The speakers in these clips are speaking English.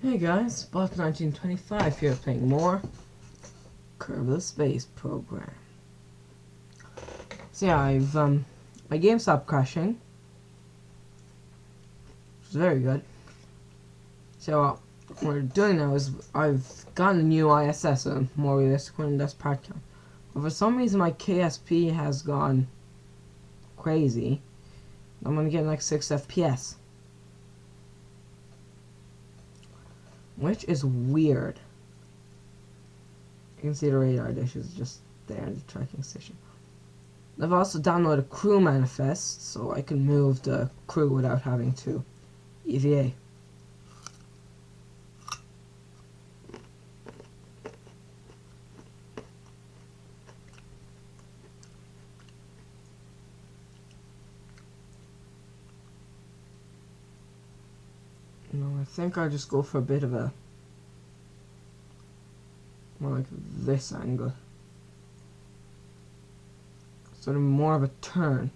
Hey guys, Bot1925 here playing more Kerbal Space Program. So yeah, my game stopped crashing, which is very good. So what we're doing now is I've gotten a new ISS, a more realistic one, that's part count. But for some reason my KSP has gone crazy. I'm gonna get like 6 FPS. Which is weird. You can see the radar dish is just there in the tracking station. I've also downloaded crew manifest so I can move the crew without having to EVA. No, I think I'll just go for a bit of a more like this angle. Sort of more of a turn.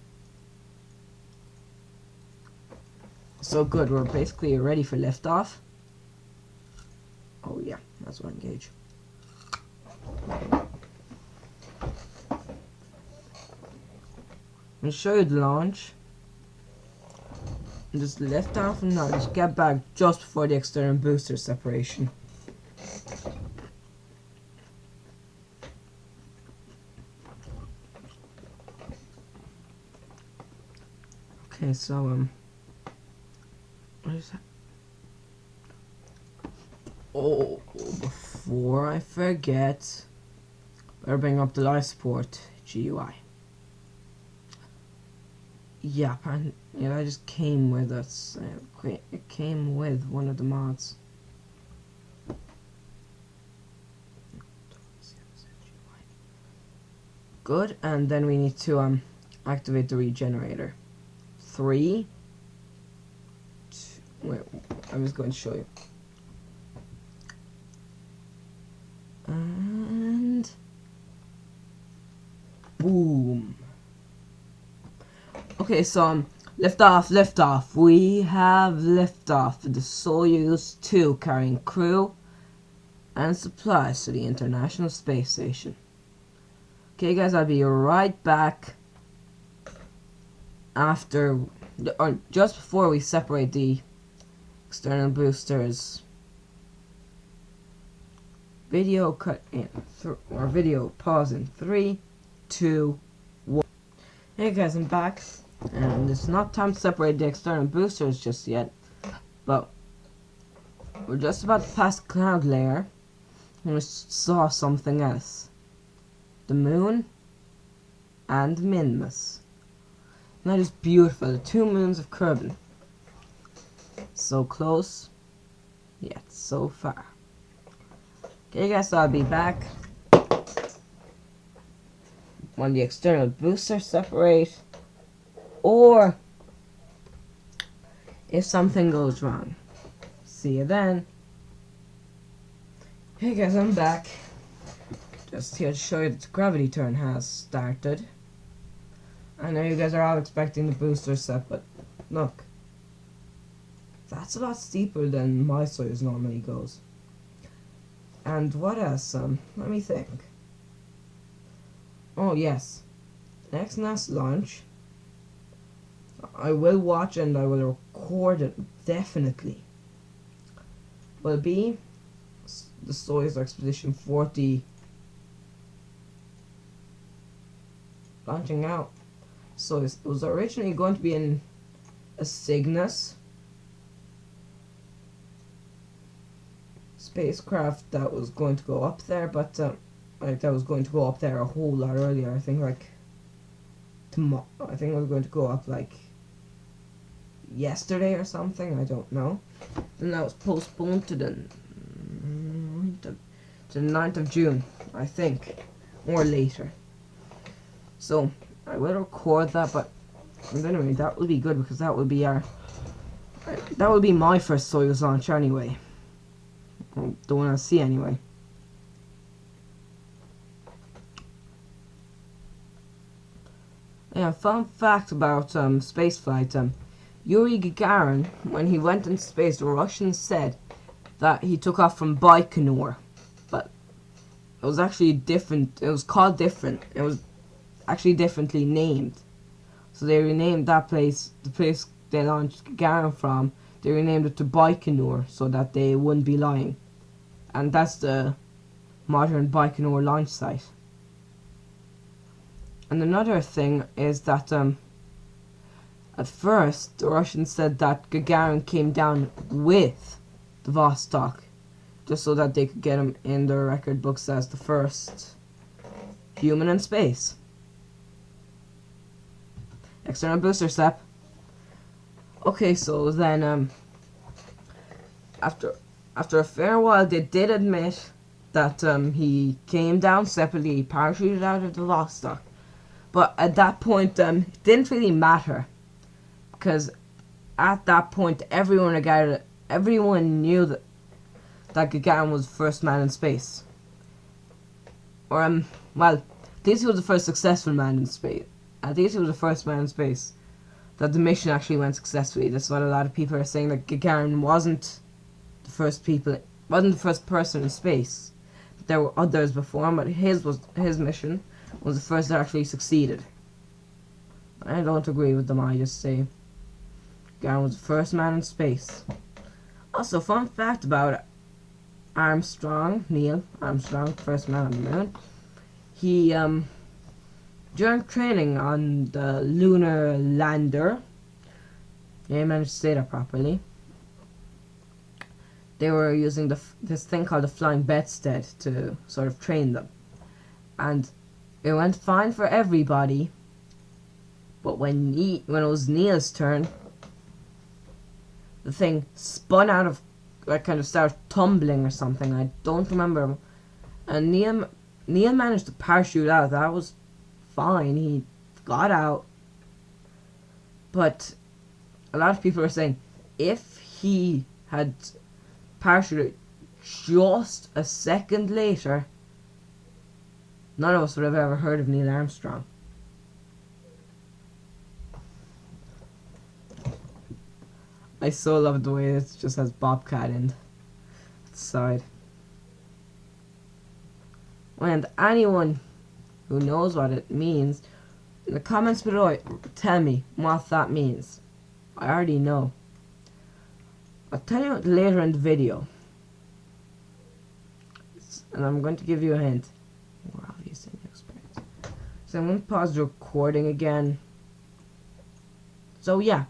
So good, we're basically ready for liftoff. Oh yeah, that's what engage. I'll show you the launch. And just lift off and now just get back just before the external booster separation. Okay, so what is that? Oh, before I forget, better bring up the life support GUI. Yeah, apparently, yeah, that just came with us. It came with one of the mods. Good, and then we need to activate the regenerator. 3, 2, wait, I was going to show you. And boom. Okay, so liftoff. We have liftoff for the Soyuz 2 carrying crew and supplies to the International Space Station. Okay, guys, I'll be right back after, or just before we separate the external boosters. Video cut in, or video pause in 3, 2, 1. Hey guys, I'm back. And it's not time to separate the external boosters just yet, but we're just about to pass the cloud layer and we saw something else. The moon and Minmus. And that is beautiful, the 2 moons of Kerbin. So close, yet so far. Okay guys, so I'll be back when the external boosters separate, or if something goes wrong. See you then. Hey guys, I'm back. Just here to show you that the gravity turn has started. I know you guys are all expecting the booster set, but look. That's a lot steeper than my Soyuz normally goes. And what else? Let me think. Oh yes. Next NASA launch, I will watch and I will record it definitely. Will be the Soyuz Expedition 40 launching out. So it was originally going to be in a Cygnus spacecraft that was going to go up there, but that was going to go up there a whole lot earlier. I think like tomorrow. I think it was going to go up like yesterday or something. I don't know. And that was postponed to the 9th of June, I think, or later. So I will record that, but anyway, that would be good because that would be my first Soyuz launch anyway. Well, the one I'll see anyway. Yeah, fun fact about spaceflight. Yuri Gagarin, when he went into space, the Russians said that he took off from Baikonur, but it was actually different. It was called different. It was actually differently named. So they renamed that place, the place they launched Gagarin from, they renamed it to Baikonur so that they wouldn't be lying. And that's the modern Baikonur launch site. And another thing is that at first the Russians said that Gagarin came down with the Vostok, just so that they could get him in their record books as the first human in space. External booster step. Okay, so then after a fair while, they did admit that he came down separately, parachuted out of the Vostok. But at that point, it didn't really matter, because at that point, everyone knew that Gagarin was the first man in space. Or well, at least he was the first successful man in space. At least he was the first man in space. That the mission actually went successfully. That's what a lot of people are saying, that Gagarin wasn't the first person in space. There were others before him, but his mission was the first that actually succeeded. I don't agree with them. I just say Gagarin was the first man in space. Also, fun fact about Armstrong, Neil Armstrong, first man on the moon. He during training on the lunar lander, yeah, I managed to say that properly. They were using this thing called the flying bedstead to sort of train them, and it went fine for everybody. But when it was Neil's turn, the thing spun out of, like, kind of started tumbling or something. I don't remember. And Neil managed to parachute out. That was fine. He got out. But a lot of people are saying if he had parachuted just a second later, none of us would have ever heard of Neil Armstrong. I so love the way it just has Bobcat in the side. And anyone who knows what it means, in the comments below, tell me what that means. I already know. I'll tell you later in the video. And I'm going to give you a hint. More obvious in your experience. So I'm going to pause the recording again. So yeah.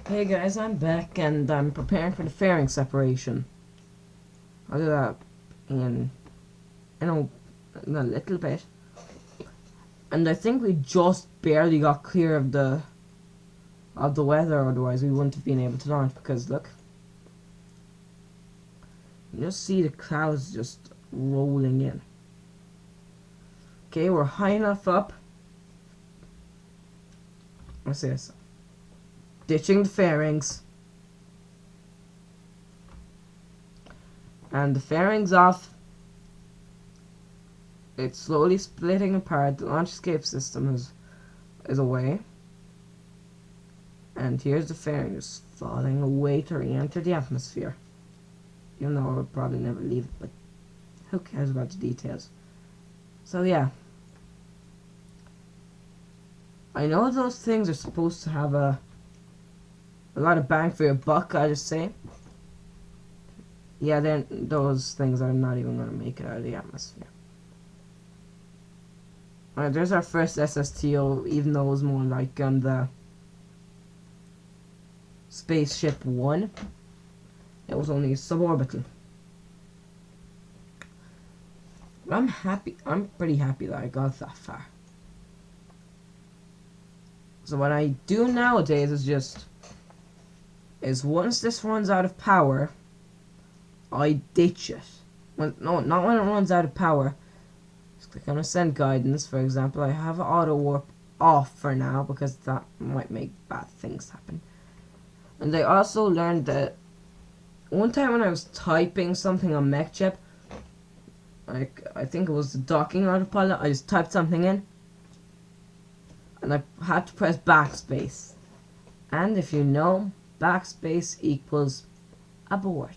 Hey guys, I'm back and I'm preparing for the fairing separation. I'll do that in a little bit. And I think we just barely got clear of the weather, otherwise we wouldn't have been able to launch, because look. You just see the clouds just rolling in. Okay, we're high enough up. What's this? Ditching the fairings. And the fairings off. It's slowly splitting apart. The launch escape system is away. And here's the fairing just falling away to re-enter the atmosphere. Even though we'll probably never leave it, but who cares about the details? So yeah. I know those things are supposed to have a lot of bang for your buck, I just say. Yeah, then those things are not even going to make it out of the atmosphere. Alright, there's our first SSTO, even though it was more like the Spaceship 1. It was only suborbital. But I'm pretty happy that I got that far. So what I do nowadays is once this runs out of power, I ditch it. No, not when it runs out of power. Just click on Ascent Guidance, for example. I have Auto Warp off for now because that might make bad things happen. And I also learned that one time when I was typing something on MechChip, like I think it was the docking autopilot, I just typed something in, and I had to press backspace. And if you know, backspace equals abort.